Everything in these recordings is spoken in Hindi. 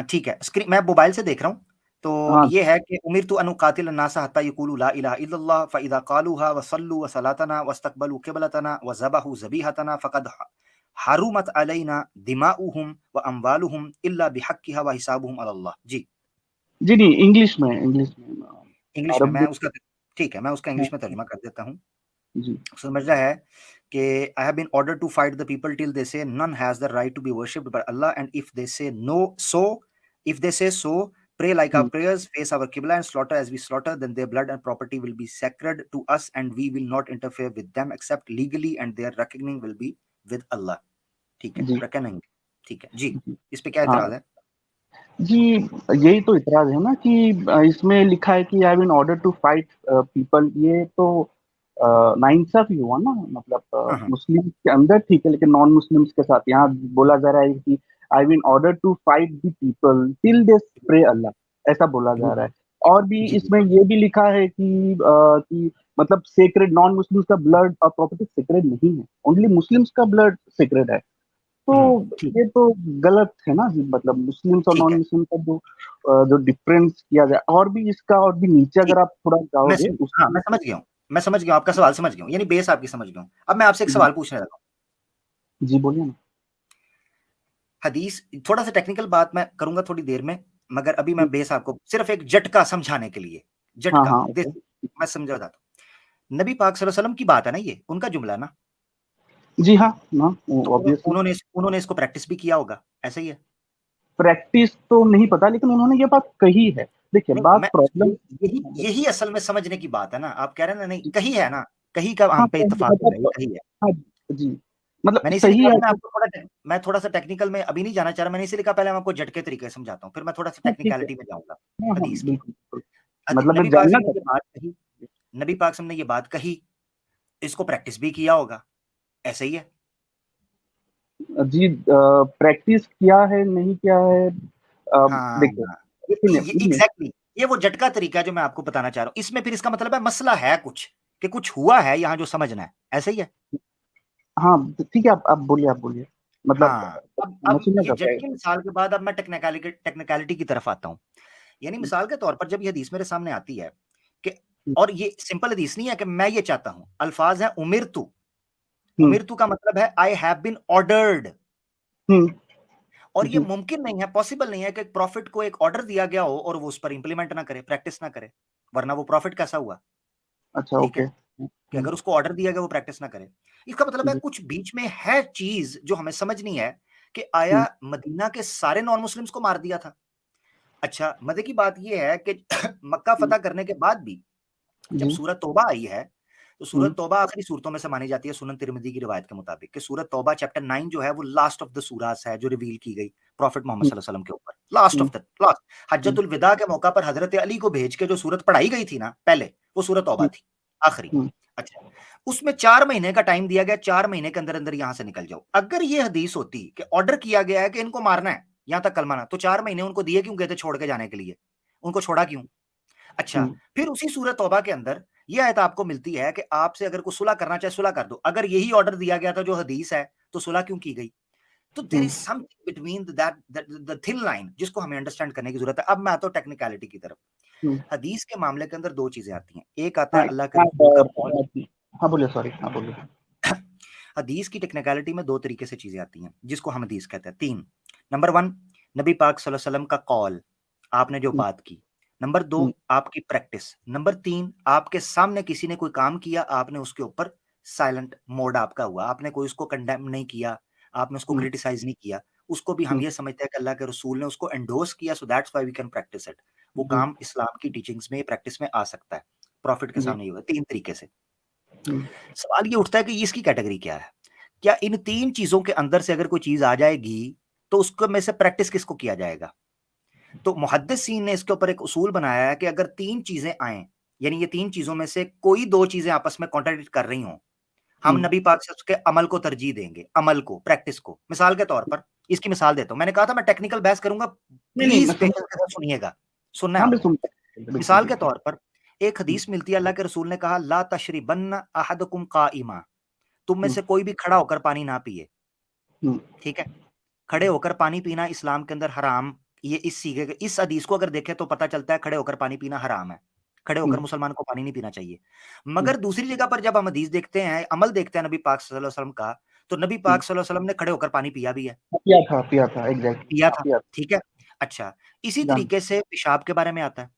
ठीक है, स्क्रीन मैं मोबाइल से देख रहा हूँ। तो हाँ ये है कि उमिरतु अन उकातिल अन्नास हत्ता यक़ूलू ला इलाहा इल्लल्लाह फ़इज़ा क़ालूहा व सल्लू व सलातना वस्तक़बलू क़िबलतना व ज़बहू ज़बीहतना फ़क़द हरुमत अलैना दिमाउहुम व अमवालुहुम इल्ला बिहक्किहा व हिसाबुहुम अलल्लाह। जी। जी नहीं, इंग्लिश में, इंग्लिश में, इंग्लिश में मैं अरबिक। उसका ठीक है, मैं उसका हाँ इंग्लिश में तर्जुमा कर देता हूँ। जी समझ रहा है कि I have been ordered to fight the people till they say none has the right to be worshipped by Allah and if they say no so if they से सो pray like our prayers face our qibla and slaughter as we slaughter then their blood and property will be sacred to us and we will not interfere with them except legally and their reckoning will be with Allah। ठीक है, जी reckoning। ठीक है जी। जी। इस पे क्या हाँ इतराज है? जी, यही तो इतराज है ना कि इसमें लिखा है कि I been order to fight people, ये तो नाइंसाफी हुआ ना। मतलब हाँ हाँ मुस्लिम के अंदर ठीक है, लेकिन नॉन मुस्लिम्स के साथ यहाँ बोला जा रहा है कि I been order to fight the people till they pray Allah, ऐसा बोला जा रहा है। और भी जी इसमें ये भी लिखा है कि मतलब सेक्रेड, नॉन मुस्लिम्स का ब्लड और प्रॉपर्टी सेक्रेड नहीं है, ओनली मुस्लिम्स का ब्लड सेक्रेड है। तो ठीक ये तो गलत है ना जी। मतलब मुस्लिम्स और ठीक नॉन है मुस्लिम का जो डिफरेंस किया जाए, और भी इसका और भी नीचे ठीक। अगर आप थोड़ा मैं जाओगे सम, हाँ उसमें। मैं समझ गया हूँ, मैं समझ गया हूँ, आपका सवाल समझ गया हूँ, यानी बेस आपकी समझ गया हूँ। अब मैं आपसे एक जी सवाल पूछने लगा हूँ। जी बोलिए ना। हदीस, थोड़ा सा टेक्निकल बात मैं करूंगा थोड़ी देर में, मगर अभी मैं ठीक। बेस आपको सिर्फ एक झटका समझाने के लिए, हाँ झटका हाँ ओके। मैं समझा बताता हूँ। नबी पाक सल्लल्लाहु अलैहि वसल्लम की बात है ना, ये उनका जुमला ना। जी हाँ ना, तो ऑब्वियसली। उन्होंने इसको प्रैक्टिस भी किया होगा, ऐसा ही है। प्रैक्टिस तो नहीं पता, लेकिन उन्होंने ये बात कही है। देखिए नहीं बात मैं प्रॉब्लम। यही यही असल में समझने की बात है ना। आप कह रहे हैं ना, नहीं कही है ना, कही का हाँ हम पे सही, इत्तेफाक हो गया, ये मतलब कही है। हाँ जी, मतलब मैंने इसीलिए सही कहा है था, तो। मैं थोड़ा सा टेक्निकल में अभी नहीं जाना चाह रहा। मैंने इसीलिए कहा पहले मैं आपको झटके तरीके से समझाता हूँ, फिर मैं थोड़ा सा हाँ ठीक है। टेक्निकलिटी में जाऊंगा हाँ हाँ हदीस की। बिल्कुल बिल्कुल। मतलब मैं नबी पाक जानना ने ये चाहता बात कही, नबी पाक ने ये बात कही, इसको प्रैक्टिस भी किया होगा, ऐसा ही है। हूँ जी। प्रैक्टिस किया है नहीं किया है, हाँ, देखिए सुनिए ये सुनिए। एग्जैक्टली ये वो झटका तरीका है जो मैं आपको बताना चाह रहा हूँ। इसमें फिर इसका मतलब है मसला है कुछ, कि कुछ हुआ है यहाँ जो समझना है, ऐसा ही है। हाँ ठीक है, आप बोलिए, आप बोलिए। मतलब हाँ, मैं अब सुनना ये चाहता झटके मिसाल के बाद अब मैं टेक्निकलिटी की तरफ आता हूँ। यानी मिसाल के तौर पर जब ये हदीस मेरे सामने आती है कि, हूँ। और ये सिंपल हदीस नहीं है कि मैं ये चाहता हूँ, अल्फाज है उमिरतु। हुँ, उमिरतु का मतलब है आई हैव बीन ऑर्डर्ड। हुँ, और ये जी, मुमकिन नहीं है, पॉसिबल नहीं है कि एक प्रॉफिट को एक ऑर्डर दिया गया हो और वो उस पर इंप्लीमेंट ना करे, प्रैक्टिस ना करे, वरना वो प्रॉफिट कैसा हुआ? अच्छा ठीक ओके। है, कि हुँ, अगर उसको ऑर्डर दिया गया वो प्रैक्टिस ना करे। इसका मतलब है जी, कुछ बीच में है चीज जो हमें समझनी है, कि आया हुँ, मदीना के सारे नॉन मुस्लिम्स को मार दिया था? अच्छा, मजे की बात ये है कि मक्का हुँ, फतह करने के बाद भी जब जी, सूरत तौबा आई है, तो हुँ, सूरत तौबा आखिरी सूरतों में से मानी जाती है सुनन तिरमिज़ी की रिवायत के मुताबिक, कि सूरत तौबा चैप्टर 9 जो है वो लास्ट ऑफ द सूरास है जो रिवील की गई प्रॉफिट मोहम्मद हुँ, सल्लल्लाहु अलैहि वसल्लम के ऊपर। Last hmm, of the last, hmm, हज्जतुल विदा के मौका पर हज़रत अली को भेज के जो सूरत पढ़ाई गई थी ना पहले, वो सूरत तौबा हुँ, थी, आखिरी। हुँ, अच्छा, उसमें 4 महीने का टाइम दिया गया, 4 महीने के अंदर-अंदर यहाँ से निकल जाओ। अगर ये हदीस होती कि ऑर्डर किया गया है कि इनको मारना है, यहाँ तक कलमा ना, तो 4 महीने उनको दिए क्यों गए थे छोड़ के जाने के लिए? उनको छोड़ा क्यों? अच्छा, हुँ, फिर उसी सूरत तौबा के अंदर ये आयत आपको मिलती है कि आपसे अगर कोई सुलह करना चाहे सुलह कर दो। अगर यही ऑर्डर दिया गया था जो हदीस है, तो सुलह क्यों की गई? तो देयर हुँ, is something between the thin line जिसको हमें अंडरस्टैंड करने की जरूरत है। अब मैं आता हूँ टेक्निकलिटी की तरफ। हुँ। हदीस के मामले के अंदर 2 चीजें आती हैं। एक आता हाँ, है अल्लाह के हाँ, रसूल का कौल। हाँ, बोलिए सॉरी, हाँ, बोलिए। हदीस की टेक्निकलिटी में 2 तरीके से चीजें आती हैं, जिसको हम हदीस कहते हैं। 3, नंबर 1 नबी पाक सल्लल्लाहु अलैहि वसल्लम का कॉल, आपने जो हुँ, बात की। नंबर 2 हुँ, आपकी प्रैक्टिस। नंबर 3 आपके सामने किसी ने कोई काम किया, आपने उसके ऊपर साइलेंट मोड आपका हुआ। आपने कोई उसको कंडेम नहीं किया, आपने उसको हुँ, क्रिटिसाइज़ नहीं किया। उसको भी हम हुँ, ये समझते हैं कि अल्लाह के रसूल ने उसको एंडोर्स किया, so that's why we can practise it. वो जी, काम इस्लाम की टीचिंग्स में, प्रैक्टिस में आ सकता है। प्रॉफिट के जी, सामने ये हुआ 3 तरीके से। हुँ, सवाल ये उठता है कि इसकी कैटेगरी क्या है? क्या इन 3 चीज़ों के अंदर से अगर कोई चीज़ आ जाएगी, तो उसको में से प्रैक्टिस किसको किया जाएगा? तो मुहद्दिसीन ने इसके ऊपर एक उसूल बनाया है कि अगर 3 चीज़ें आएँ, यानी ये 3 चीज़ों में से कोई 2 चीज़ें आपस में कॉन्ट्राडिक्ट कर रही हों, हम हुँ, नबी पाक से उसके अमल को तरजीह देंगे, अमल को, प्रैक्टिस को। मिसाल के तौर पर, इसकी मिसाल देता हूँ। मैंने कहा था मैं टेक्निकल बहस करूँगा, नहीं, नहीं, मैं प्लीज़ समझ। पेशेंस के साथ सुनिएगा। सुनना है हाँ, मैं आपने। सुनता हूँ, बिल्कुल, मिसाल के बिल्कुल। तौर पर, एक हुँ, हदीस मिलती है, अल्लाह के रसूल ने कहा, "ला तशरिबन्ना अहदुकुम काइमा।" तुम में हुँ, से कोई भी खड़ा होकर पानी ना पिए, हुँ, ठीक है? खड़े होकर पानी पीना इस्लाम के अंदर हराम ये इस सीगे इस हदीस को अगर देखें तो पता चलता है खड़े होकर पानी पीना हराम है, खड़े होकर मुसलमान को पानी नहीं पीना चाहिए। मगर दूसरी जगह पर जब हम हदीस देखते हैं, अमल देखते हैं नबी पाक सल्लल्लाहु अलैहि वसल्लम का, तो नबी पाक सल्लल्लाहु अलैहि वसल्लम ने खड़े होकर पानी पिया भी है। पिया था एग्जैक्टली, पिया हाँ था, पिया ठीक है। अच्छा, इसी था। तरीके से पेशाब के बारे में आता है,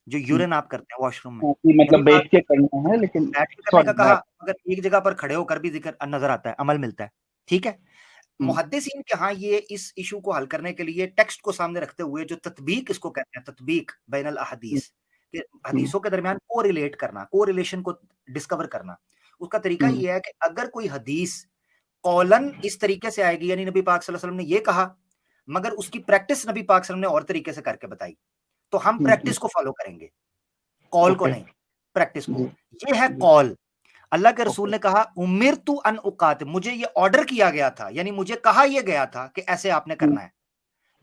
जो यूरिन आप करते हैं वॉशरूम में, कि नबी मतलब पाक बैठ के करना है, लेकिन बैठ के करने का सॉरी कहा, मगर एक जगह पर खड़े होकर भी जिक्र नजर आता है, अमल मिलता है, ठीक है। मुहद्दिसीन के यहाँ ये इस इशू को हल करने के लिए टेक्स्ट को सामने रखते हुए जो तत्बीक इसको कहते हैं, तत्बीक बैनल अहदीस, कि हदीसों के दरमियान को रिलेट करना, को रिलेशन को डिस्कवर करना, उसका तरीका ये है कि अगर कोई हदीस कौलन इस तरीके से आएगी, यानी नबी पाक सल्लल्लाहु अलैहि वसल्लम ने ये कहा, मगर उसकी प्रैक्टिस नबी पाक सल्लल्लाहु अलैहि वसल्लम ने और तरीके से करके बताई, तो हम प्रैक्टिस को फॉलो करेंगे, कॉल को ओके नहीं, प्रैक्टिस को। जी ये है जी कॉल। अल्लाह के रसूल ओके ने कहा उमिरतु अन उकातिल, मुझे ये ऑर्डर किया गया था, यानी मुझे कहा यह गया था कि ऐसे आपने करना है।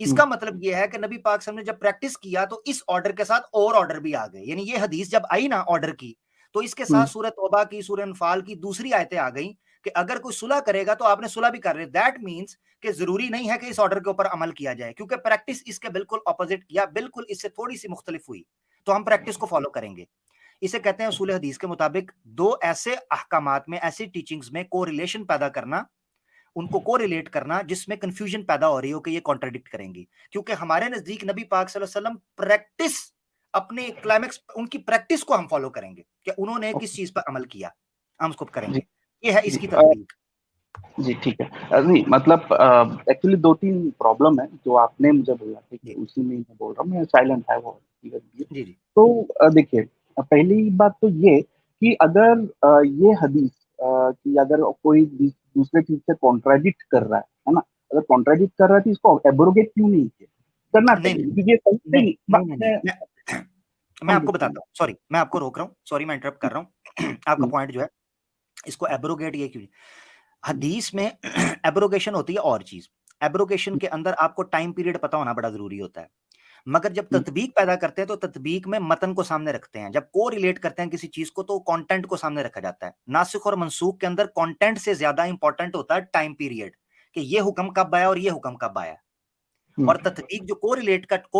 इसका मतलब यह है कि नबी पाक सल्लल्लाहु अलैहि वसल्लम ने जब प्रैक्टिस किया तो इस ऑर्डर के साथ और ऑर्डर भी आ गए, यानी ये हदीस जब आई ना ऑर्डर की, तो इसके साथ सूरह तौबा की, सूरह अनफाल की दूसरी आयतें आ गई कि अगर कोई सुलह करेगा तो आपने सुलह भी कर रहे। दैट मींस कि जरूरी नहीं है कि इस ऑर्डर के ऊपर अमल किया जाए, क्योंकि प्रैक्टिस इसके बिल्कुल ऑपोजिट या बिल्कुल इससे थोड़ी सी मुख्तलिफ हुई, तो हम प्रैक्टिस को फॉलो करेंगे। इसे कहते हैं उसूल हदीस के मुताबिक दो ऐसे अहकामात में, ऐसी टीचिंग्स में कोरिलेशन पैदा करना, उनको कोरिलेट करना जिसमें कंफ्यूजन पैदा हो रही हो कि ये कॉन्ट्रडिक्ट करेंगी। क्योंकि हमारे नजदीक नबी पाक सल्लल्लाहु अलैहि वसल्लम प्रैक्टिस, अपने क्लाइमेक्स उनकी प्रैक्टिस को हम फॉलो करेंगे कि उन्होंने किस चीज पर अमल किया, हम उसको जी करेंगे। ये है जी इसकी तत्वीक। जी ठीक है। नहीं मतलब एक्चुअली दो तीन प्रॉब्लम है जो आपने मुझे बोला, ठीक है, जी उसी में मैं बोल रहा हूँ, मैं साइलेंट है वो जी जी तो देखिए, पहली बात तो ये कि अगर ये हदीस कि अगर कोई दूसरे चीज से कॉन्ट्राडिक्ट कर रहा है ना, अगर कॉन्ट्राडिक्ट कर रहा है तो इसको एब्रोगेट क्यों नहीं किया, करना नहीं चाहिए, नहीं क्योंकि ये सही नहीं सही नहीं नहीं नहीं मैं हाँ जी आपको बताता हूँ, सॉरी मैं आपको रोक रहा हूँ, सॉरी मैं इंटरप्ट कर रहा हूँ आपका पॉइंट जो है, इसको एब्रोगेट ये क्यों, हदीस में एब्रोगेशन होती है और चीज, एब्रोगेशन के अंदर आपको टाइम पीरियड पता होना बड़ा जरूरी होता है। मगर जब तत्बीक पैदा करते हैं तो तत्बीक में मतन को सामने रखते हैं, जब को रिलेट करते हैं किसी चीज को तो कंटेंट को सामने रखा जाता है। नासिख और मनसूख के अंदर कंटेंट से ज्यादा इंपॉर्टेंट होता है टाइम पीरियड, कि ये हुक्म कब आया और ये हुक्म कब आया। और तत्बीक जो को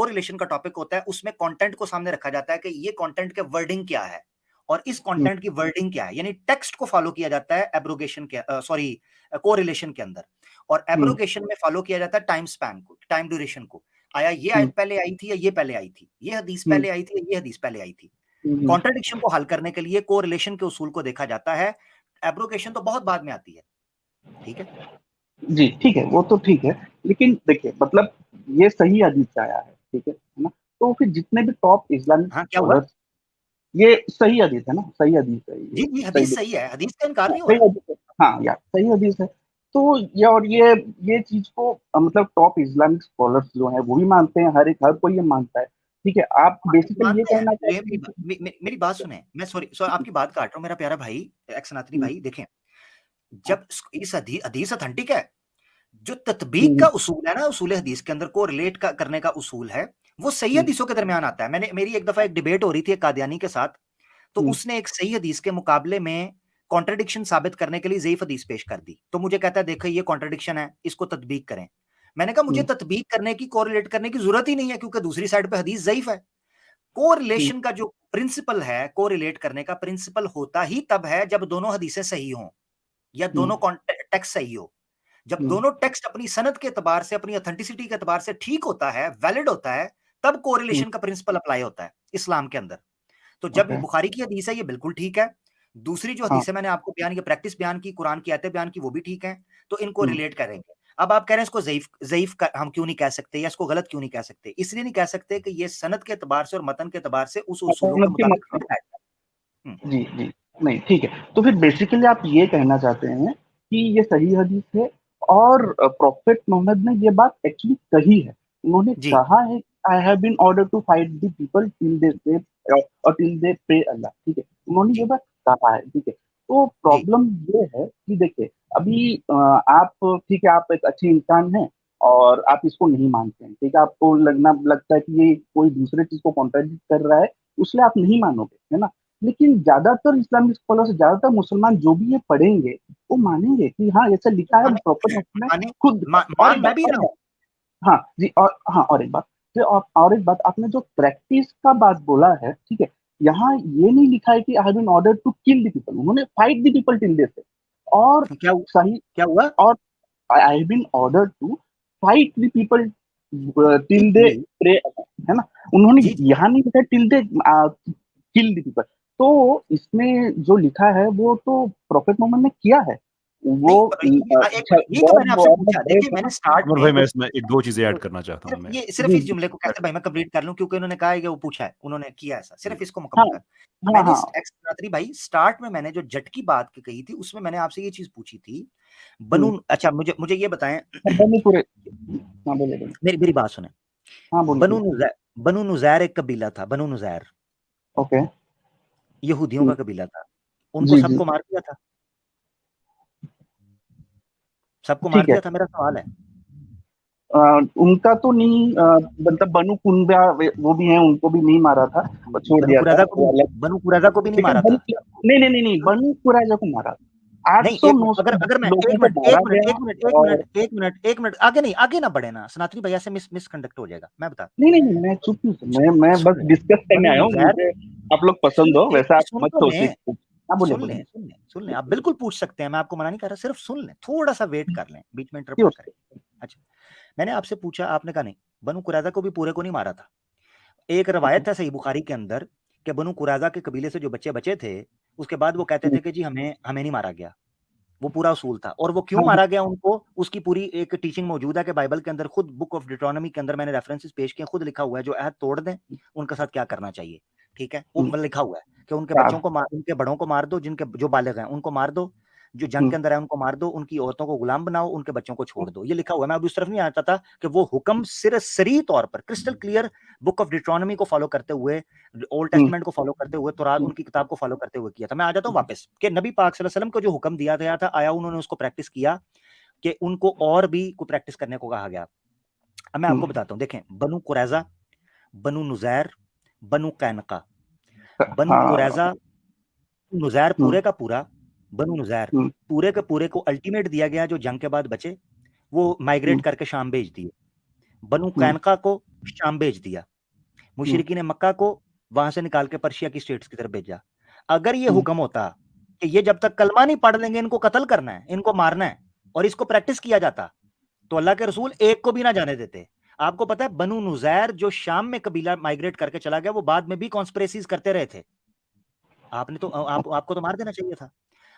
रिलेशन का टॉपिक होता है उसमें कंटेंट को सामने रखा जाता है कि ये कंटेंट के वर्डिंग क्या है और इस कंटेंट की वर्डिंग क्या है, यानी टेक्स्ट को फॉलो किया जाता है एब्रोगेशन के सॉरी को रिलेशन के अंदर। और एब्रोगेशन में फॉलो किया जाता है टाइम स्पैन को, टाइम ड्यूरेशन को, आया ये आयत पहले आई थी या ये पहले आई थी, ये हदीस पहले आई थी या ये हदीस पहले आई थी। कॉन्ट्रडिक्शन को हल करने के लिए को रिलेशन के उसूल को देखा जाता है, एब्रोगेशन तो बहुत बाद में आती है, ठीक है। जी ठीक है, वो तो ठीक है, लेकिन देखिए मतलब ये सही हदीस से आया है, ठीक है ना, तो फिर जितने भी टॉप इस्लामिक हाँ क्या हुआ, स्कॉलर्स, ये सही हदीस है ना, सही हदीस है ये, जी जी सही हदीस सही है, हदीस का इनकार नहीं हो सही रहा। हदीस है, हाँ यार सही हदीस है। तो ये और ये चीज को मतलब टॉप इस्लामिक स्कॉलर्स जो हैं वो भी मानते हैं, हर कोई ये मानता है, ठीक है। आप बेसिकली ये मानते हैं, कहना मेरी चाहते हैं मेरी बात सुने, मैं सॉरी सॉरी आपकी बात काट रहा हूँ मेरा प्यारा भाई, एक्स सनातनी कि भाई, देखें जब इस हदीस अथेंटिक है, जो तत्बीक का उसूल है ना, उसूल हदीस के अंदर को रिलेट करने का उसूल है, वो सही हदीसों के दरमियान आता है। मैंने मेरी एक दफा एक डिबेट हो रही थी एक कादियानी के साथ, तो उसने एक सही हदीस के मुकाबले में कॉन्ट्रडिक्शन साबित करने के लिए ज़ईफ हदीस पेश कर दी, तो मुझे कहता है देखो ये कॉन्ट्रडिक्शन है, इसको तत्बीक करें। मैंने कहा मुझे तत्बीक करने की, कोरिलेट करने की जरूरत ही नहीं है, क्योंकि दूसरी साइड पे हदीस ज़ईफ है। कोरिलेशन का जो प्रिंसिपल है, कोरिलेट करने का प्रिंसिपल होता ही तब है जब दोनों हदीसें सही हों या दोनों टेक्स्ट सही हो। जब दोनों टेक्स्ट अपनी सनद के एतबार से, अपनी ऑथेंटिसिटी के एतबार से ठीक होता है, वैलिड होता है, तब कोरिलेशन का प्रिंसिपल अप्लाई होता है इस्लाम के अंदर। तो जब ये ओके बुखारी की हदीस है ये बिल्कुल ठीक है, दूसरी जो हाँ हदीसें मैंने आपको बयान की, प्रैक्टिस बयान की, कुरान की आयतें बयान की, वो भी ठीक है, तो इनको रिलेट करेंगे। अब आप कह रहे हैं इसको ज़ईफ ज़ईफ हम क्यों नहीं कह सकते या इसको गलत क्यों नहीं कह सकते, इसलिए नहीं कह सकते कि ये सनद के एतबार से और मतन के एतबार से उस उसूलों के मुताबिक फिट बैठता है। जी, जी। नहीं, ठीक है। तो फिर बेसिकली आप ये कहना चाहते हैं कि ये सही हदीस है और प्रॉफेट मोहम्मद ने ये बात एक्चुअली कही है। उन्होंने जी कहा है, I have been ordered to fight the people till they say और टिल दे प्रे अल्लाह, ठीक है? उन्होंने ये जी बात कहा है, ठीक है? तो जी प्रॉब्लम ये है कि देखिए, अभी आप ठीक है, आप एक अच्छे इंसान हैं और आप इसको नहीं मानते हैं, ठीक है? आपको लगता है कि ये कोई दूसरे चीज़ को कॉन्ट्राडिक्ट कर रहा है, इसलिए आप नहीं मानोगे, है ना? लेकिन ज्यादातर इस्लामिक स्कॉलर्स, ज्यादातर मुसलमान जो भी ये पढ़ेंगे, वो मानेंगे कि हाँ, ऐसा लिखा है माने प्रॉफेट मोहम्मद ने माने खुद। और मान एक मैं बात भी और रहा एक हूँ। बात हाँ जी, और हाँ, और एक बात और एक बात, आपने जो प्रैक्टिस का बात बोला है, ठीक है, यहाँ ये नहीं लिखा है कि I have been ordered to kill the people, उन्होंने fight the people till they say, और क्या हुआ? सही, क्या हुआ? और I have been ordered to fight the people जी टिल दे जी प्रे, है ना, उन्होंने जी जी। यहाँ नहीं लिखा till they kill the people. तो इसमें जो लिखा है वो तो प्रोफेट मोहम्मद ने किया है, वो नहीं एक मिनट, यही तो मैंने आपसे पूछा। देखिए मैंने स्टार्ट अमर में भाई, मैं इसमें एक दो चीजें ऐड तो करना चाहता हूँ। मैं सिर्फ जी इस जुमले को कैसे भाई मैं कंप्लीट कर लूं, क्योंकि उन्होंने कहा है कि वो पूछा है, उन्होंने किया ऐसा, सिर्फ इसको हाँ मुकम्मल कर। हाँ मैंने हाँ एक्स भाई स्टार्ट में मैंने जो जट की बात कही थी उसमें मैंने आपसे ये चीज पूछी थी। हम्म, बनू, अच्छा मुझे मुझे ये बताएं। बनी पूरे, हाँ बोले बोले, मेरी मेरी बात सुने। हाँ बनु बोलिए, नुजैर, बनु नुजैर एक कबीला था, बनु नुजैर ओके, यहूदियों का कबीला था। उनको जी जी, सबको मार दिया था, सबको मार ठीक है, दिया था। मेरा सवाल है, उनका तो नहीं, मतलब बनु कुंबा वो भी हैं, उनको भी नहीं मारा था, और छोड़ बनु दिया था कुरैजा को वो भी, अलग, बनु कुरैजा को भी नहीं लेकिन मारा था। नहीं नहीं नहीं नहीं, बनु कुरैजा को मारा, नहीं 800 एक मिनट, 900 अगर मैं लोगों एक को मिनट मारा एक मिनट गया, एक मिनट एक और मिनट एक मिनट एक मिनट आगे नहीं, आगे ना बढ़े ना, सनातनी भैया से मिसकंडक्ट हो जाएगा। मैं बता, नहीं नहीं नहीं, मैं चुप हूँ, मैं सुन बस ले, डिस्कस करने बनु आया हूँ, नुजैर, मुझे आप लोग सुन पसंद हो, ले वैसा आप सुन मत तो सोचिए। ले, हाँ बोले सुन ले बोले, सुन ले सुन ले, आप बिल्कुल पूछ सकते हैं, मैं आपको मना नहीं कर रहा, सिर्फ सुन ले, थोड़ा सा वेट कर लें, बीच में इंटरप्ट ना करें। अच्छा, मैंने आपसे पूछा, आपने कहा नहीं, बनु कुरैजा को भी पूरे को नहीं मारा था। एक रवायत है सही बुखारी के अंदर कि बनु कुरैजा के कबीले से जो बच्चे बचे थे, उसके बाद वो कहते थे कि जी हमें हमें नहीं मारा गया। वो पूरा उसूल था, और वो क्यों हाँ मारा गया उनको, उसकी पूरी एक टीचिंग मौजूद है कि बाइबल के अंदर, खुद बुक ऑफ डिट्रोनॉमी के अंदर मैंने रेफरेंसेस पेश किए, खुद लिखा हुआ है जो अहद तोड़ दें उनके साथ क्या करना चाहिए। ठीक है, वो लिखा हुआ है कि उनके बच्चों को मार, उनके बड़ों को मार दो, जिनके जो बालिग हैं उनको मार दो, जो जंग के अंदर है उनको मार दो, उनकी औरतों को गुलाम बनाओ, उनके बच्चों को छोड़ दो। ये लिखा हुआ है। मैं अभी उस तरफ नहीं आता था कि वो हुक्म सिर्फ सरी तौर पर क्रिस्टल क्लियर बुक ऑफ डिट्रोनॉमी को फॉलो करते हुए, ओल्ड टेस्टमेंट को फॉलो करते हुए, तौरात उनकी किताब को फॉलो करते हुए किया था। मैं आ जाता हूँ वापस कि नबी पाक सल्लल्लाहु अलैहि वसल्लम को जो हुक्म दिया गया था, आया उन्होंने उसको प्रैक्टिस किया कि उनको और भी को प्रैक्टिस करने को कहा गया। अब मैं आपको बताता हूँ, देखें, बनु कुरैजा, बनु नुजैर, बनु कैनका, बनु कुरैजा, नुजैर पूरे का पूरा, बनु नुजैर पूरे के पूरे को अल्टीमेट दिया गया, जो जंग के बाद बचे वो माइग्रेट करके शाम भेज दिए। बनु कैनका को शाम भेज दिया, मुशरिकीन मक्का को वहां से निकाल के पर्शिया की स्टेट्स की तरफ भेजा। अगर ये हुक्म होता कि ये जब तक कलमा नहीं पढ़ लेंगे इनको कत्ल करना है, इनको मारना है, और इसको प्रैक्टिस किया जाता, तो अल्लाह के रसूल एक को भी ना जाने देते। आपको पता है बनु नुजैर जो शाम में कबीला माइग्रेट करके चला गया, वो बाद में भी कॉन्स्पिरेसीज करते रहे थे। आपने तो आपको तो मार देना चाहिए था।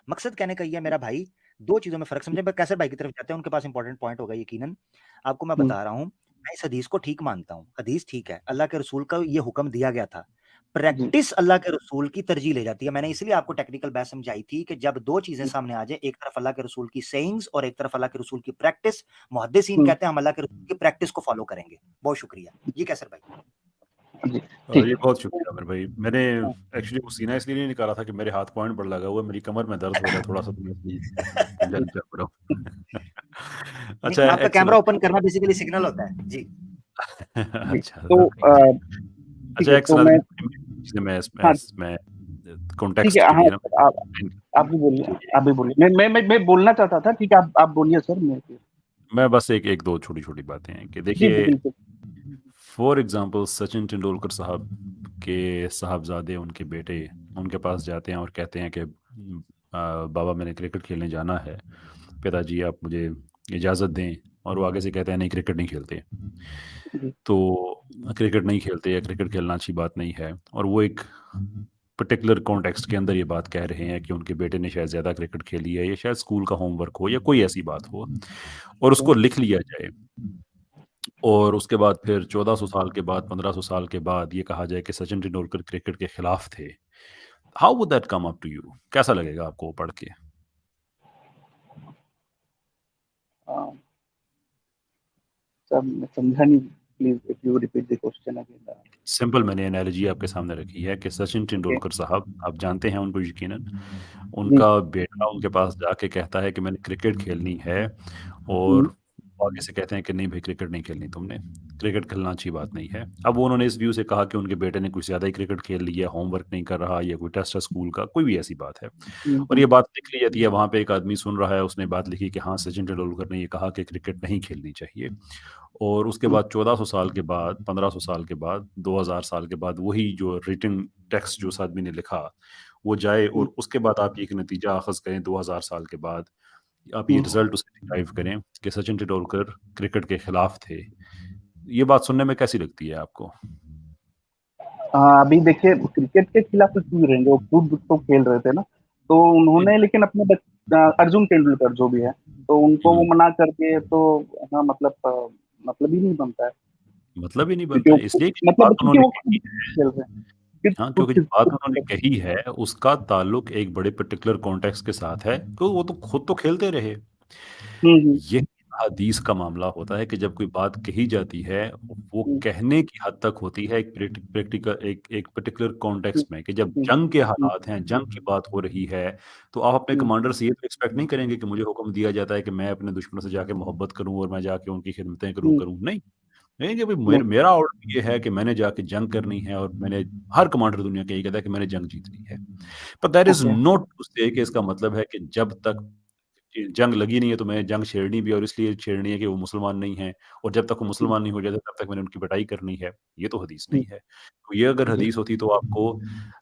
मकसद कहने का ये मेरा भाई, दो चीजों में फर्क समझे। कैसर भाई की तरफ जाते हैं, उनके पास इंपॉर्टेंट पॉइंट होगा यकीनन। आपको मैं बता रहा हूं, मैं इस हदीस को ठीक मानता हूं, हदीस ठीक है, अल्लाह के रसूल का ये हुक्म दिया गया था। प्रैक्टिस अल्लाह के रसूल की तरजीह ले जाती है। मैंने इसलिए आपको टेक्निकल बात समझाई थी कि जब दो चीजें सामने आ जाए, एक तरफ अल्लाह के रसूल की सेइंग्स और एक तरफ अल्लाह के रसूल की प्रैक्टिस, मुहद्दिसीन कहते हैं हम अल्लाह के रसूल की प्रैक्टिस को फॉलो करेंगे। बहुत शुक्रिया। जी कैसर भाई। ये बहुत शुक्रिया अमर भाई। मैंने एक्चुअली वो सीना इसलिए नहीं निकाला था कि मेरे हाथ पॉइंट पर लगा हुआ है, मेरी कमर में दर्द हो रहा है थोड़ा सा, तो मैं गुंजाइश कर रहा हूँ। अच्छा, आपका कैमरा ओपन करना बेसिकली सिग्नल होता है जी। अच्छा, तो अच्छा, एक मैं कॉन्टेक्स्ट के लिए ना, आप भी बोलिए, आप भी बोलिए, मैं बोलना चाहता था। ठीक है, आप बोलिए सर। मैं बस एक दो छोटी छोटी बातें हैं कि देखिए, फॉर एग्जांपल सचिन तेंदुलकर साहब के साहबजादे, उनके बेटे उनके पास जाते हैं और कहते हैं कि बाबा मैंने क्रिकेट खेलने जाना है, पिताजी आप मुझे इजाज़त दें, और वो आगे से कहते हैं नहीं क्रिकेट नहीं खेलते। तो क्रिकेट नहीं खेलते या क्रिकेट खेलना अच्छी बात नहीं है, और वो एक पर्टिकुलर कॉन्टेक्स्ट के अंदर ये बात कह रहे हैं कि उनके बेटे ने शायद ज़्यादा क्रिकेट खेली है, या शायद स्कूल का होमवर्क हो या कोई ऐसी बात हो, और उसको लिख लिया जाए, और उसके बाद फिर 1400 साल के बाद, 1500 साल के बाद ये कहा जाए कि सचिन तेंदुलकर क्रिकेट के खिलाफ थे। How would that come up to you? कैसा लगेगा आपको पढ़ के? समझा नहीं, please if you repeat the question again. Simple मैंने एनालॉजी आपके सामने रखी है कि सचिन तेंदुलकर साहब, आप जानते हैं उनको यकीनन, उनका बेटा उनके पास जाके कहता है कि मैंने क्रिकेट खेलनी है, और वो आगे से कहते हैं कि नहीं भाई क्रिकेट नहीं खेलनी तुमने, क्रिकेट खेलना अच्छी बात नहीं है। अब वो उन्होंने इस व्यू से कहा कि उनके बेटे ने कुछ ज़्यादा ही क्रिकेट खेल लिया, होमवर्क नहीं कर रहा या कोई टेस्ट है स्कूल का, कोई भी ऐसी बात है। और ये बात लिख ली जाती है, वहाँ पे एक आदमी सुन रहा है, उसने बात लिखी कि हाँ सचिन तेंदुलकर ने ये कहा कि क्रिकेट नहीं खेलनी चाहिए। और उसके बाद 1400 साल के बाद, 1500 साल के बाद, 2000 साल के बाद वही जो रिटन टेक्स्ट जो उस आदमी ने लिखा वो जाए और उसके बाद आप एक नतीजा अखज़ करें 2000 साल के बाद, आप ये रिजल्ट उससे डिराइव करें कि सचिन तेंदुलकर क्रिकेट के खिलाफ थे। ये बात सुनने में कैसी लगती है आपको? अभी देखिए क्रिकेट के खिलाफ तो क्यों रहेंगे, वो खुद तो खेल रहे थे ना, तो उन्होंने लेकिन अपने अर्जुन तेंदुलकर जो भी है, तो उनको वो मना करके तो हाँ, मतलब ही नहीं बनता है। मतलब ही नहीं बनता है, इसलिए कि मतलब बात क्योंकि उन्होंने वो कही खेल रहे हैं। हाँ, क्योंकि जो बात उन्होंने कही है उसका ताल्लुक एक बड़े पर्टिकुलर कॉन्टेक्स्ट के साथ है, तो वो तो खुद तो खेलते रहे। ये हदीस का मामला होता है कि जब कोई बात कही जाती है वो कहने की हद तक होती है एक प्रैक्टिकल एक पर्टिकुलर कॉन्टेक्स्ट में, कि जब जंग के हालात हैं, जंग की बात हो रही है, तो आप अपने कमांडर से ये तो एक्सपेक्ट नहीं करेंगे कि मुझे हुक्म दिया जाता है कि मैं अपने दुश्मनों से जाके मोहब्बत करूं और मैं जाके उनकी खिदमतें करूं। नहीं कि भाई मेरा ऑर्डर ये है कि मैंने जाके जंग करनी है, और मैंने हर कमांडर दुनिया का यही कहता है कि मैंने जंग जीतनी है। पर दैट इज नॉट टू से कि इसका मतलब है कि जब तक जंग लगी नहीं है तो मैं जंग छेड़नी भी, और इसलिए छेड़नी है कि वो मुसलमान नहीं है, और जब तक वो मुसलमान नहीं हो जाते तब तक मैंने उनकी पिटाई करनी है। ये तो हदीस नहीं है। तो ये अगर हदीस होती तो आपको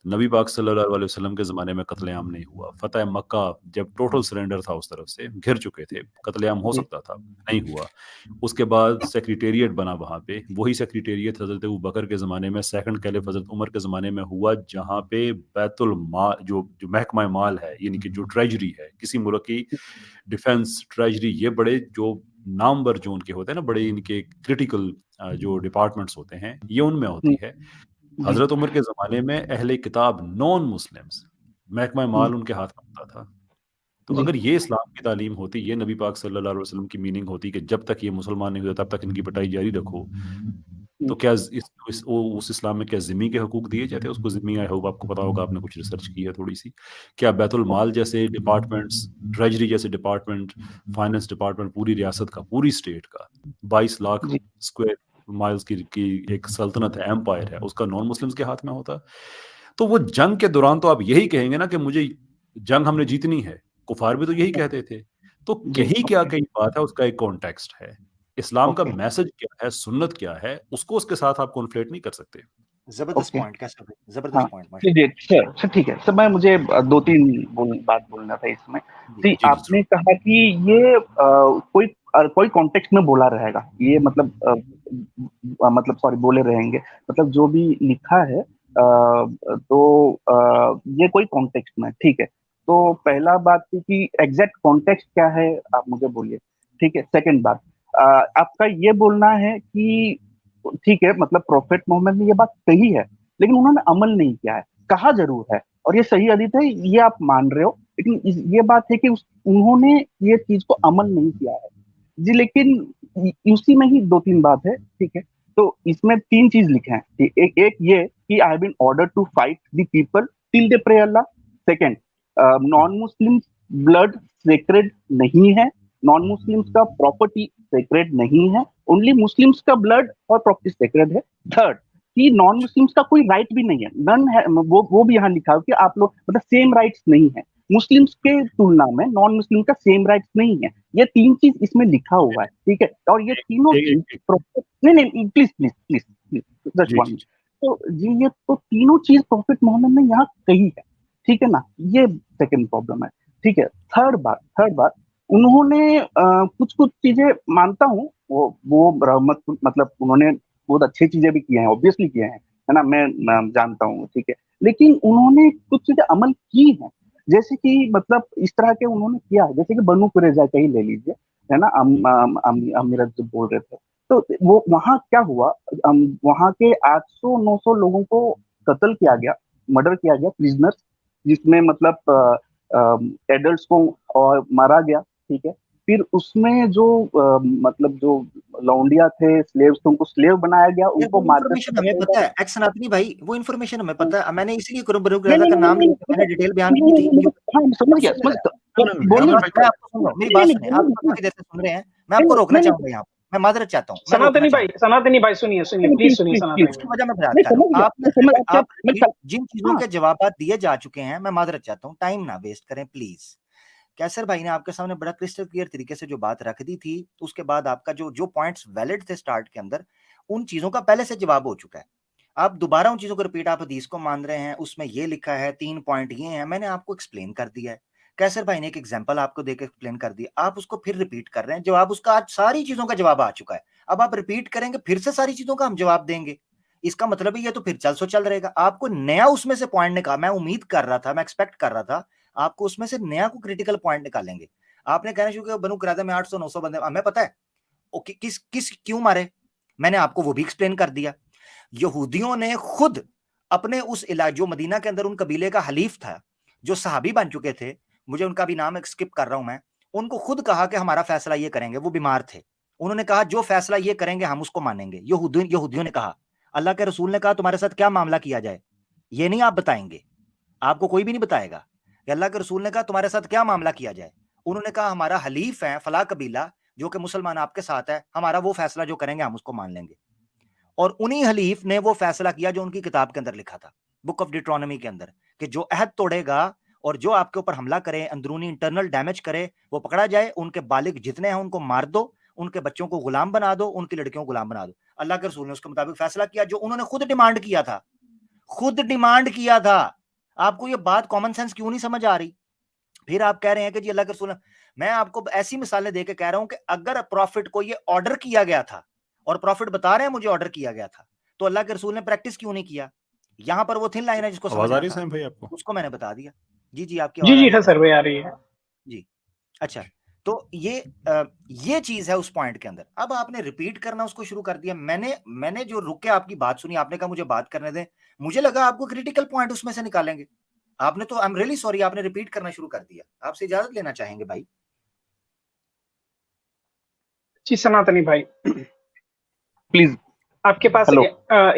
नबी पाक सल्लल्लाहु अलैहि वसल्लम के ज़माने में कत्लेआम नहीं हुआ। फतह मक्का जब टोटल सरेंडर था उस तरफ से, घिर चुके थे, कत्लेआम हो सकता था, नहीं हुआ। उसके बाद सेक्रेटेरिएट बना वहाँ पे, वही सेक्रेटेरिएट हज़रत अबू बकर के ज़माने में, सेकंड कैलिफ हज़रत उमर के ज़माने में हुआ, जहाँ पे बैतुल माल जो महकमा माल है, यानी कि जो ट्रेजरी है किसी मुल्क की, डिफेंस, ट्रेजरी, ये बड़े जो नामवर जो उनके होते हैं ना, बड़े इनके क्रिटिकल जो डिपार्टमेंट्स होते हैं, ये उनमें होती है। हजरत उमर के ज़माने में अहले किताब नॉन मुस्लिम्स, महकमा माल उनके हाथ में होता था। तो अगर ये इस्लाम की तालीम होती, ये नबी पाक सल्लल्लाहु अलैहि वसल्लम की मीनिंग होती कि जब तक ये मुसलमान नहीं होता तब तक इनकी पिटाई जारी रखो, तो क्या उस इस्लाम में क्या ज़िम्मी के हकूक दिए जाते हैं उसको? ज़िम्मी, आई होप आपको पता होगा, आपने कुछ रिसर्च की है थोड़ी सी। क्या बैतुल माल जैसे डिपार्टमेंट्स, ट्रेजरी जैसे डिपार्टमेंट, फाइनेंस डिपार्टमेंट पूरी रियासत का, पूरी स्टेट का 22 लाख स्क्वायर माइल्स की एक सल्तनत है, एम्पायर है, उसका नॉन मुस्लिम्स के हाथ में होता? तो वो जंग के दौरान तो आप यही कहेंगे ना कि मुझे जंग हमने जीतनी है। कुफार भी तो यही कहते थे। तो कही क्या कही बात है, उसका एक कॉन्टेक्स्ट है। इस्लाम का मैसेज क्या है, सुन्नत क्या है, उसको उसके साथ आप कॉन्फ्लेट नहीं कर सकते। जबरदस्त पॉइंट, कैसा जबरदस्त पॉइंट। ठीक है सर, मैं मुझे 2-3 बात बोलना था इसमें। जी, आपने कहा कि ये कोई कॉन्टेक्स्ट में बोला रहेगा, ये मतलब सॉरी बोले रहेंगे, मतलब जो भी लिखा है ये कोई कॉन्टेक्स्ट में, ठीक है। तो पहला बात थी कि एग्जैक्ट कॉन्टेक्स्ट क्या है, आप मुझे बोलिए, ठीक है। सेकंड बात, आपका ये बोलना है कि ठीक है, मतलब प्रोफेट मोहम्मद ने ये बात कही है लेकिन उन्होंने अमल नहीं किया है, कहा जरूर है और ये सही हदीस है, ये आप मान रहे हो, लेकिन ये बात है कि उन्होंने ये चीज को अमल नहीं किया है जी। लेकिन उसी में ही 2-3 बात है, ठीक है। तो इसमें 3 चीज लिखे हैं, एक ये कि I have been ordered to fight the people till they pray Allah. Second, non Muslim blood sacred नहीं है, नॉन मुस्लिम्स का प्रॉपर्टी सेक्रेड नहीं है, ओनली मुस्लिम्स का ब्लड और प्रॉपर्टी सेक्रेड है। थर्ड, कि नॉन मुस्लिम्स का कोई राइट भी नहीं है, नन है, वो भी यहाँ लिखा है कि आप लोग मतलब सेम राइट्स नहीं है, मुस्लिम्स के तुलना में नॉन मुस्लिम का सेम राइट्स नहीं है। ये 3 चीज इसमें लिखा हुआ है, ठीक है। और ये तीनों चीज नहीं, प्लीज जस्ट वन। तो ये तो तीनों चीज प्रॉफेट मोहम्मद ने यहाँ कही है, ठीक है ना। ये सेकंड प्रॉब्लम है, ठीक है। थर्ड बात, उन्होंने कुछ चीजें मानता हूँ, वो रहमत, मतलब उन्होंने बहुत अच्छी चीजें भी किए हैं, ऑब्वियसली किए हैं, है ना, मैं जानता हूँ, ठीक है। लेकिन उन्होंने कुछ चीजें अमल की हैं, जैसे कि मतलब इस तरह के उन्होंने किया, जैसे कि बनु कुरैज़ा का ही ले लीजिए, है ना। अमीरत जो बोल रहे थे, तो वो वहां क्या हुआ, वहां के 800-900 लोगों को कत्ल किया गया, मर्डर किया गया, प्रिजनर्स, जिसमें मतलब एडल्ट्स को और मारा गया, ठीक है। फिर उसमें जो मतलब जो लौंडिया थे, स्लेव्स थे, उनको स्लेव बनाया गया, उनको इन्फॉर्मेशन हमें पता है, एक्स सनातनी भाई, वो इन्फॉर्मेशन हमें पता है। मैंने इसीलिए बनु कुरैज़ा का नाम लिया, मैंने डिटेल बयान की थी। हाँ, समझ गया, मेरी बात सुने, आप तो काफी देर से सुन रहे हैं, मैं आपको रोकना नहीं, चाहूंगा यहाँ पे, मैं माजरत चाहता हूँ, मैं रोकना सनातनी भाई, चाहूंगा। सनातनी भाई सुनिए सुनिए, नहीं, प्लीज सुनिए प्लीज सनातनी उसकी भाई। वजह मैं मैं बताता हूँ। समझ गया, मैं समझ आप मैं जिन चीजों हाँ के जवाब दिए जा चुके हैं, मैं माजरत चाहता हूँ, टाइम ना वेस्ट करें प्लीज। कैसर भाई ने आपके सामने बड़ा क्रिस्टल क्लियर तरीके से जो बात रख दी थी, उसके बाद आपका जो जो पॉइंट्स वैलिड थे स्टार्ट के अंदर, उन चीजों का पहले से जवाब हो चुका है। आप दोबारा उन चीजों को रिपीट, आप हदीस को मान रहे हैं, उसमें ये लिखा है 3 पॉइंट ये हैं, मैंने आपको एक्सप्लेन कर दिया है। कैसर भाई ने एक एग्जांपल आपको देकर एक्सप्लेन कर दिया, आप उसको फिर रिपीट कर रहे हैं, जवाब उसका आज सारी चीजों का जवाब आ चुका है। अब आप रिपीट करेंगे, फिर से सारी चीजों का हम जवाब देंगे, इसका मतलब ये तो फिर चल सो चल रहेगा। आपको नया उसमें से पॉइंट निकाल, मैं उम्मीद कर रहा था, मैं एक्सपेक्ट कर रहा था आपको उसमें से नया को क्रिटिकल पॉइंट निकालेंगे। आपने कहना शुरू किया बनु करादा में 800-900 बंदे, हमें पता है किस किस क्यों मारे, मैंने आपको वो भी एक्सप्लेन कर दिया। यहूदियों ने खुद अपने उस इलाके, जो मदीना के अंदर उन कबीले का हलीफ था, जो सहाबी बन चुके थे, मुझे उनका भी नाम स्किप कर रहा हूं मैं, उनको खुद कहा कि हमारा फैसला ये करेंगे, वो बीमार थे, उन्होंने कहा जो फैसला ये करेंगे हम उसको मानेंगे। यहूदियों ने कहा, अल्लाह के रसूल ने कहा तुम्हारे साथ क्या मामला किया जाए, ये नहीं आप बताएंगे, आपको कोई भी नहीं बताएगा कि अल्लाह के रसूल ने कहा तुम्हारे साथ क्या मामला किया जाए। उन्होंने कहा हमारा हलीफ है फला कबीला जो कि मुसलमान आपके साथ है, हमारा वो फैसला जो करेंगे हम उसको मान लेंगे। और उन्हीं हलीफ ने वो फैसला किया जो उनकी किताब के अंदर लिखा था, बुक ऑफ डिट्रोनमी के अंदर, कि जो अहद तोड़ेगा और जो आपके ऊपर हमला करे, अंदरूनी इंटरनल डैमेज करे, वो पकड़ा जाए, उनके बालिग जितने हैं उनको मार दो, उनके बच्चों को गुलाम बना दो, उनकी लड़कियों को गुलाम बना दो। अल्लाह के रसूल ने उसके मुताबिक फैसला किया जो उन्होंने खुद डिमांड किया था, खुद डिमांड किया था। आपको ये बात कॉमन सेंस क्यों नहीं समझ आ रही? फिर आप कह रहे हैं कि जी अल्लाह के रसूल, मैं आपको ऐसी मिसालें देके कह रहा हूं कि अगर प्रॉफिट को ये ऑर्डर किया गया था और प्रॉफिट बता रहे हैं मुझे ऑर्डर किया गया था, तो अल्लाह के रसूल ने प्रैक्टिस क्यों नहीं किया? यहां पर वो थिन लाइन है जिसको आवाज आ समझना रही है था, सैम भाई आपको? उसको मैंने बता दिया। जी जी आपकी जी आवाज आ जी रही है हाँ सर भाई, आ रही है जी। अच्छा, तो ये चीज है उस पॉइंट के अंदर। अब आपने रिपीट करना उसको शुरू कर दिया। मैंने जो रुक के आपकी बात सुनी, आपने कहा मुझे बात करने दें, मुझे लगा आपको क्रिटिकल पॉइंट उसमें से निकालेंगे, आपने तो आई एम रियली सॉरी, आपने रिपीट करना शुरू कर दिया। आपसे इजाजत लेना चाहेंगे भाई। जी। सनातनी भाई प्लीज। आपके पास हेलो।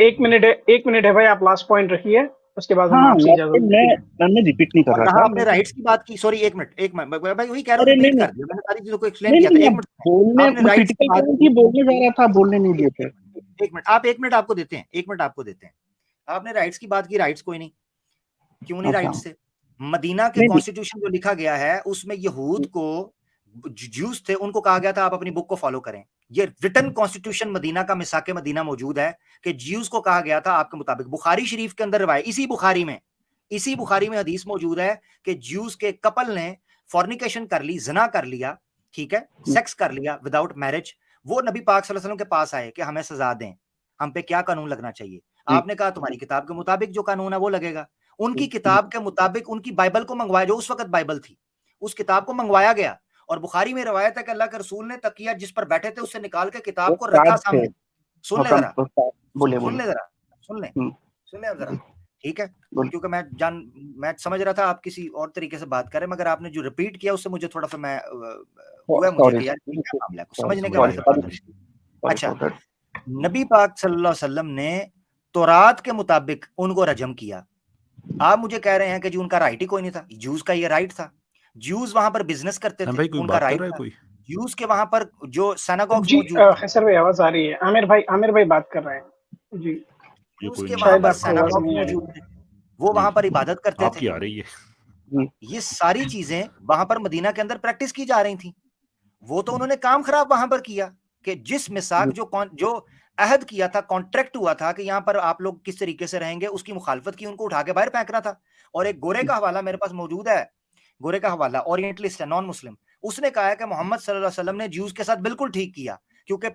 1 मिनट है भाई, आप लास्ट पॉइंट रखिए, उसके बाद हम हाँ, आपसे इजाजत लेंगे। मैं रिपीट नहीं कर और रहा कहा था। आपने राइट्स की बात की, सॉरी एक मिनट भाई, वही कह रहा हूँ, अरे नहीं रिपीट नहीं कर दिया मैंने, सारी चीजों को एक्सप्लेन नहीं किया था। नहीं, एक आप मिनट, आपने मैं राइट्स की क्रिटिकल बात पॉइंट ही बोलने जा रहा था, बोलने नहीं दिए थे। एक मिनट, आप 1 मिनट आपको देते हैं, 1 मिनट आपको देते हैं। आपने राइट्स की बात की, राइट्स कोई नहीं, क्यों नहीं अच्छा। राइट्स से? मदीना के नहीं नहीं कॉन्स्टिट्यूशन जो लिखा गया है उसमें यहूद को, ज्यूस थे, उनको कहा गया था आप अपनी बुक को फॉलो करें। ये रिटन कॉन्स्टिट्यूशन मदीना का, मिसाके मदीना मौजूद है कि ज्यूस को कहा गया था आपके मुताबिक, बुखारी शरीफ के अंदर रिवायत, इसी बुखारी में हदीस मौजूद है कि ज्यूस के कपल ने फॉर्निकेशन कर ली, जना कर लिया, ठीक है, सेक्स कर लिया विदाउट मैरिज। वो नबी पाक सल्लल्लाहु अलैहि वसल्लम के पास आए कि हमें सजा दें, हम पे क्या कानून लगना चाहिए? आपने कहा तुम्हारी किताब के मुताबिक जो कानून है वो लगेगा। उनकी किताब के मुताबिक उनकी बाइबल को मंगवाया, जो उस वक्त बाइबल थी, उस किताब को मंगवाया गया, और बुखारी में रवायत है कि अल्लाह के रसूल ने तकिया जिस पर बैठे थे उससे निकाल के किताब को रखा सामने। सुन ले जरा, बोले सुन ले जरा, सुन ले जरा, ठीक है? क्योंकि मैं समझ रहा था आप किसी और तरीके से बात करें, मगर आपने जो रिपीट किया उससे मुझे थोड़ा सा मैं हुआ मुझे कि यार क्या मामला है, कुछ समझने के वाले बात है। अच्छा, नबी पाक सल्लल्लाहु अलैहि वसल्लम ने तौरात के मुताबिक उनको रजम किया। आप मुझे कह रहे हैं कि जी उनका राइट ही कोई नहीं था, ज्यूज का ये राइट था, ज्यूज वहां पर बिजनेस करते थे, भाई कोई उनका बात कर राइट रहा है था। कोई? ज्यूज के वहां पर जो सिनेगॉग्स जी मौजूद थे, हैसर भाई आवाज आ रही है, आमिर भाई बात कर रहे हैं जी। ये ज्यूज कोई के नहीं वहां शायद पर आपको आवाज सिनेगॉग्स नहीं आ रही। मौजूद थे, वो जी वहां पर इबादत करते आपकी थे। आ रही है। ये सारी चीजें वहां पर मदीना के अंदर प्रैक्टिस की जा रही थी। वो तो उन्होंने काम खराब वहां पर किया कि जिस मिसाक जो अहद किया था, कॉन्ट्रैक्ट हुआ था कि यहां पर आप लोग किस तरीके से रहेंगे, उसकी मुखालफत की, उनको उठा के बाहर फेंकना था। और एक गोरे का हवाला मेरे पास मौजूद है, गोरे का हवाला, ओरिएंटलिस्ट है, नॉन मुस्लिम, उसने कहा है कि मोहम्मद सल्लल्लाहु अलैहि वसल्लम ने ज्यूज के साथ बिल्कुल ठीक किया, क्योंकि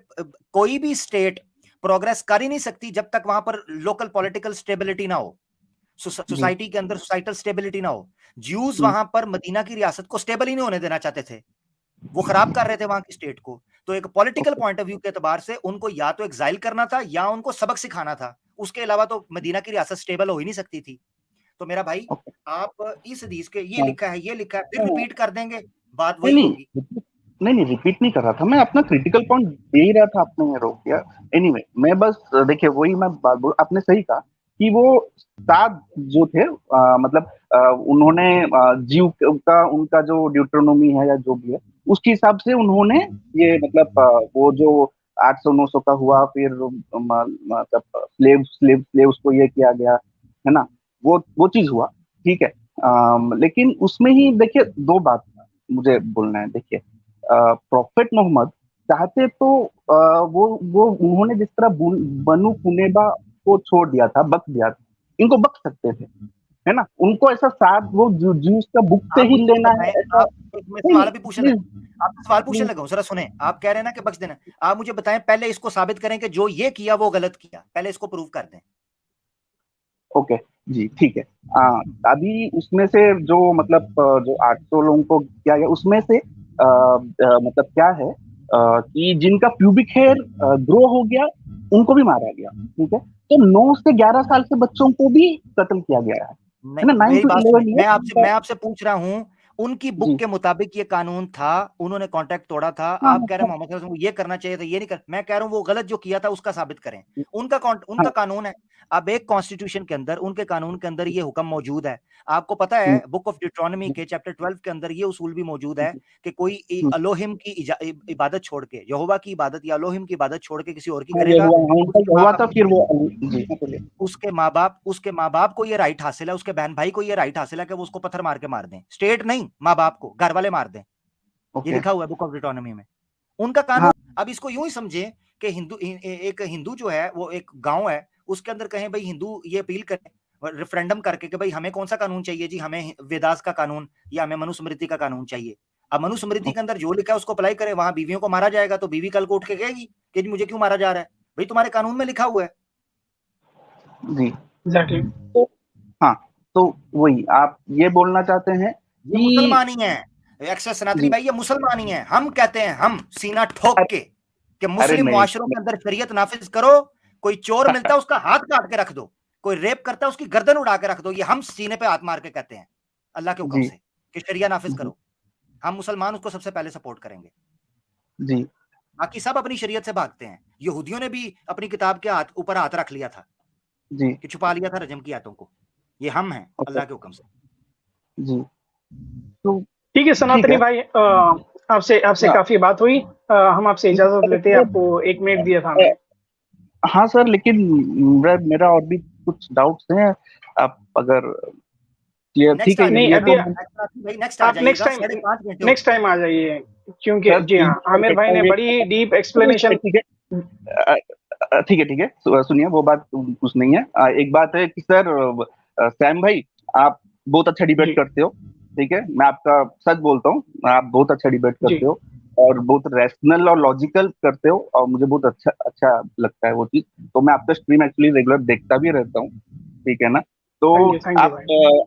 कोई भी स्टेट प्रोग्रेस कर ही नहीं सकती जब तक वहां पर लोकल पॉलिटिकल स्टेबिलिटी ना हो, सोसाइटी के अंदर सोसाइटल स्टेबिलिटी ना हो। ज्यूज वहां पर मदीना की रियासत को स्टेबल ही नहीं होने देना चाहते थे, वो खराब कर रहे थे वहां की स्टेट को। तो एक पॉलिटिकल पॉइंट ऑफ व्यू के एतबार से उनको या तो एग्जाइल करना था या उनको सबक सिखाना था, उसके अलावा तो मदीना की रियासत स्टेबल हो ही नहीं सकती थी। तो मेरा भाई, आप इस हदीस के ये लिखा है फिर रिपीट कर देंगे, बात वही होगी। नहीं रिपीट नहीं कर रहा था मैं, अपना क्रिटिकल पॉइंट दे ही रहा था, आपने ये रोक दिया। एनीवे, मैं बस देखिए वही मैं बात बोल, आपने सही कहा कि वो 7 जो थे, मतलब उन्होंने जीव का, उनका जो ड्यूटरोनोमी है या जो भी है, उसके हिसाब से उन्होंने ये मतलब वो जो 800-900 का हुआ, फिर मतलब स्लेव्स को ये किया गया है ना, वो चीज हुआ, ठीक है। लेकिन उसमें ही देखिए दो बात मुझे बोलना है। देखिए प्रॉफेट मोहम्मद चाहते तो वो उन्होंने जिस तरह बनु कुनेबा को छोड़ दिया था, बख्श दिया था, इनको बख्श सकते थे, है ना। उनको ऐसा साथ वो ज्यूस का बुक से आप ही मुझे लेना है बताएं, ऐसा आप मैं सवाल भी पूछने प्लीज लगा, आपसे सवाल पूछने लगा हूं, जरा सुने। आप कह रहे हैं ना कि बख्श देना, आप मुझे बताएं पहले इसको साबित करें कि जो ये किया वो गलत किया, पहले इसको प्रूव कर दें। ओके जी, ठीक है। अभी उसमें से जो मतलब जो 800 लोगों को किया गया उसमें से मतलब क्या है कि जिनका प्यूबिक हेयर ग्रो हो गया उनको भी मारा गया, ठीक है। तो 9 से 11 साल के बच्चों को भी कत्ल किया गया है ना। 9 मेरी to बात 11 सुनिए, मैं आपसे पूछ रहा हूं, उनकी बुक जी के मुताबिक ये कानून था, उन्होंने कॉन्ट्रैक्ट तोड़ा था। हाँ आप कह रहे हैं हाँ मोहम्मद सल्लल्लाहु अलैहि वसल्लम को ये करना चाहिए था, ये नहीं कर। मैं कह रहा हूं वो गलत जो किया था उसका साबित करें। उनका कानून है। अब एक कॉन्स्टिट्यूशन के अंदर, उनके कानून के अंदर ये हुक्म मौजूद है। आपको पता है बुक ऑफ डिट्रोनमी के चैप्टर 12 के अंदर ये उसूल भी मौजूद है कि कोई अलोहिम की इबादत छोड़ के, यहोवा की इबादत या अलोहिम की इबादत छोड़ के किसी और की करेगा, हुआ था फिर वो जी उसके माँ बाप को ये राइट हासिल है, उसके बहन भाई को ये राइट हासिल है कि वो उसको पत्थर मार के मार दें। स्टेट नहीं, माँ बाप को, घर वाले मार दें। ये ओके लिखा हुआ है बुक ऑफ डिट्रोनमी में, उनका कानून। अब इसको यूं ही समझे कि एक हिंदू जो है वो एक गांव है, उसके अंदर कहें भाई हिंदू ये अपील करें रेफरेंडम करके कि भाई हमें कौन सा कानून चाहिए जी, हमें वेदास का कानून या हमें मनुस्मृति का कानून चाहिए। अब मनुस्मृति के अंदर जो लिखा है उसको अप्लाई करें, वहां बीवियों को मारा जाएगा तो बीवी कल को उठ के कहेगी कि जी मुझे क्यों मारा जा रहा है, भाई तुम्हारे कानून में लिखा हुआ है। जी एग्जैक्टली। तो हाँ, तो वही आप ये बोलना चाहते हैं ये कि मुसलमानी है, एक्सेस सनातनी भाई, ये मुसलमानी है। हम कहते हैं, हम सीना ठोक के कि मुस्लिम नहीं मुआशरों के अंदर शरीयत नाफिज करो। कोई चोर मिलता है उसका हाथ काट के रख दो, कोई रेप करता है उसकी गर्दन उड़ा के रख दो। ये हम सीने पे हाथ मार के कहते हैं अल्लाह के हुक्म जी से कि शरिया नाफिज करो। हम मुसलमान उसको सबसे पहले सपोर्ट करेंगे। जी बाकी सब अपनी शरीयत से भागते हैं। यहूदियों ने भी अपनी किताब के ऊपर हाथ रख लिया था जी कि छुपा लिया था रजम की आयतों को। ये हम हैं अल्लाह के हुक्म से। जी तो ठीक है सनातनी भाई, आपसे हाँ। काफी बात हुई। हम आपसे इजाजत लेते हैं, आपको 1 मिनट दिया था हमने। हाँ सर, लेकिन मेरा और भी कुछ डाउट्स हैं। आप अगर ये ठीक है नहीं, ये अभी नेक्स्ट आप नेक्स्ट टाइम आ जाइए, क्योंकि सर, जी हाँ, आमिर भाई ने बड़ी डीप एक्सप्लेनेशन। ठीक है सुनिए, वो बात कुछ नहीं है। एक बात है कि सर सैम भाई, आप बहुत अच्छा डिबेट करते हो, ठीक है। मैं आपका सच बोलता हूँ, आप बहुत अच्छा डिबेट करते हो और बहुत रैशनल और लॉजिकल करते हो, और मुझे बहुत अच्छा लगता है वो चीज। तो मैं आपका स्ट्रीम एक्चुअली रेगुलर देखता भी रहता हूँ, ठीक है ना। तो Thank you,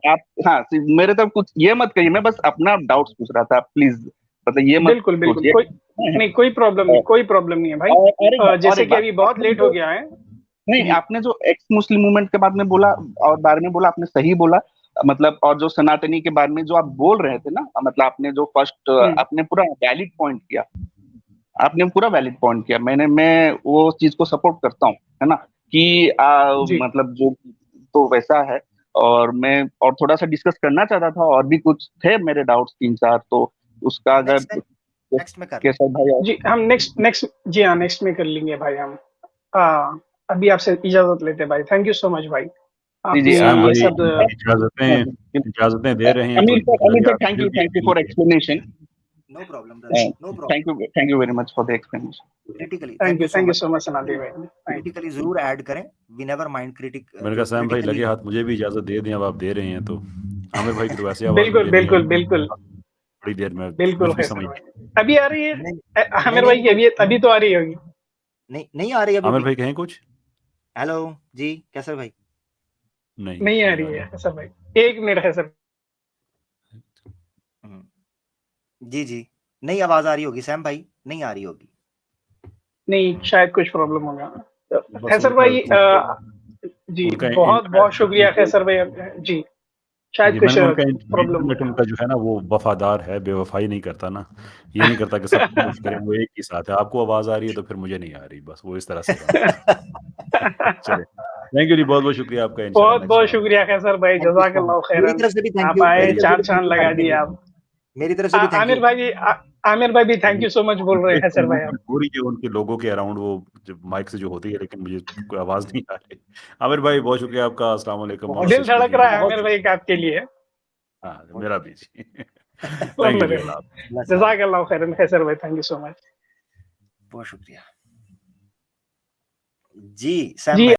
आप हाँ, मेरे तरफ कुछ ये मत कहिए, मैं बस अपना डाउट्स पूछ रहा था, प्लीज मतलब ये मत बिल्कुल सोचिए। कोई प्रॉब्लम नहीं है भाई। जैसे कि अभी बहुत लेट हो गया है। नहीं, आपने जो एक्स मुस्लिम मूवमेंट के बारे में बोला और बारे में बोला, आपने सही बोला। मतलब और जो सनातनी के बारे में जो आप बोल रहे थे ना, मतलब आपने जो फर्स्ट आपने पूरा वैलिड पॉइंट किया, आपने पूरा वैलिड पॉइंट किया। मैं वो चीज को सपोर्ट करता हूँ, है ना, कि मतलब जो तो वैसा है। और मैं और थोड़ा सा डिस्कस करना चाहता था, और भी कुछ थे मेरे डाउट्स 3-4, तो उसका अगर नेक्स्ट में कर कैसा भाई जी, हम नेक्स्ट में कर लेंगे भाई। हम अभी आपसे इजाजत लेते हैं भाई। थैंक यू सो मच भाई। जी सैम ये भाई सब इजाजतें दे रहे हैं, अनिल तो sir, thank you for explanation. No problem brother, no problem. Thank you very much for the explanation. Critically thank you so much सनातनी भाई। क्रिटिकली जरूर ऐड करें, वी नेवर माइंड क्रिटिक। मैंने कहा सैम भाई लगे हाथ मुझे भी इजाजत दे दें, अब आप दे रहे हैं तो आमिर भाई की तो वैसे आवाज मुझे नहीं आ रही। बड़ी देर में बिल्कुल भी समझ अभी आ रही है आमिर भाई की, अभी तो आ रही होगी। नहीं आ रही अभी। आमिर भाई कहें कुछ। हेलो जी, कैसर भाई? नहीं आ रही है सर भाई, 1 मिनट है सर। जी नहीं आवाज आ रही होगी सैम भाई, नहीं आ रही होगी। नहीं, शायद कुछ प्रॉब्लम होगा। खैसर भाई जी, बहुत शुक्रिया खैसर भाई जी। शायद कुछ प्रॉब्लम उनका जो है ना वो वफादार है, बेवफाई नहीं करता ना, ये नहीं करता कि सब कुछ करें, वो एक ही साथ है। आपको आवाज आ रही है तो फिर मुझे नहीं आ रही, बस वो इस तरह से चले। थैंक यू जी, बहुत बहुत शुक्रिया आपका। बहुत शुक्रिया खैसर भाई, जज़ाकल्लाह खैरन। मेरी तरफ से भी थैंक आप यू। आए, 4 चांद लगा दिए आप। मेरी तरफ से भी थैंक यू। आमिर भाई आमिर भाई भी थैंक यू सो मच बोल रहे हैं सर भाई आप। हो रही है उनके लोगों के अराउंड वो जो माइक से जो होती है, लेकिन मुझे कोई आवाज नहीं आ रही। आमिर भाई बहुत शुक्रिया आपका, अस्सलाम वालेकुम। दिल धड़क रहा है आमिर भाई का आपके लिए। हाँ मेरा भी जी। Thank you. जज़ाकल्लाह खैरन हैसर भाई, थैंक यू सो मच। बहुत शुक्रिया जी सैम जी भाई।